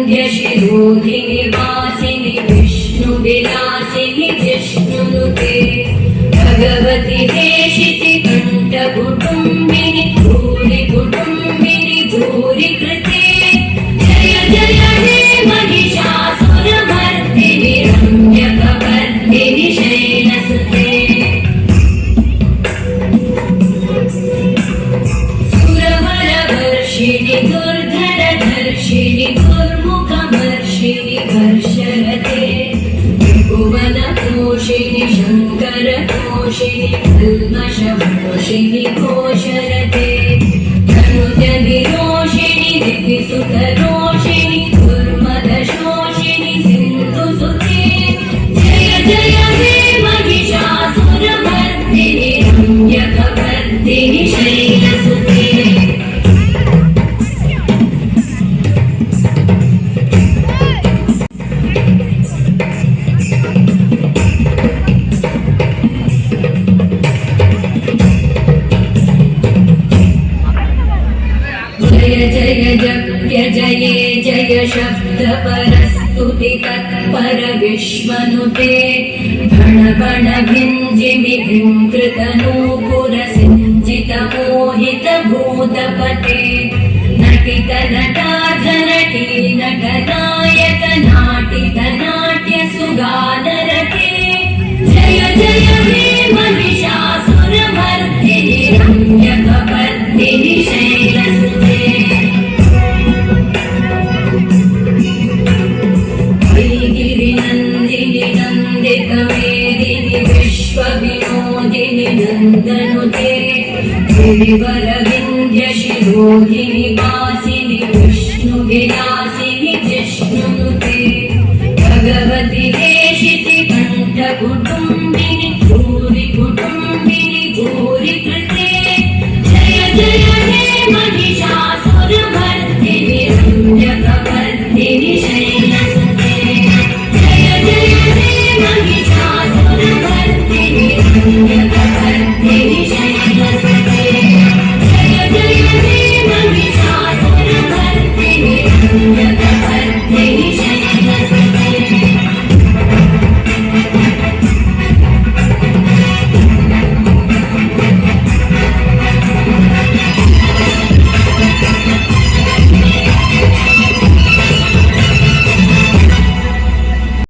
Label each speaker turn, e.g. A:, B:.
A: गिरिवरविन्ध्यशिरोधिनि वासिनि विष्णुविलासिनि जिष्णुनुते भगवति हेशिति कण्ठकुटुम्बिनि भूरि कुटुम्बिनि भूरि कृते जय जय हे महिषासुरमर्दिनि रम्यकवर्दिनि शैलसुते सुरवरवर्षिणि दुर्धरधर्षिणि दुर्मुखमर्षिणि हर्षरते त्रिभुवनपोषिणि शङ्करतोषिणि कल्मषमोषिणि घोषरते धनुजनिरोषिणि दितिसुतरोषिणि दुर्मदशोषिणि सिन्धुसुते जय जय हे महिषासुरमर्दिनि रम्यकवर्दिनि शैलसुते जय जय जप्य जये जय शब्द परस्तुति तत्पर विश्वनुते भण भण भिञ्जिमि भिङ्कृतनूपुर सिञ्जित मोहित भूतपते नटित नटाधनटी नटनायक नाटित नाट्य सुगानरते जय जय हे महिषासुरमर्दिनि रम्यकवर्दिनि शैलसुते गिरिनन्दिनि नन्दितमेदिनि विश्वविनोदिनि नन्दनुते गिरिवरविन्ध्यशिरोधिनि वासिनि विष्णुविलासिनि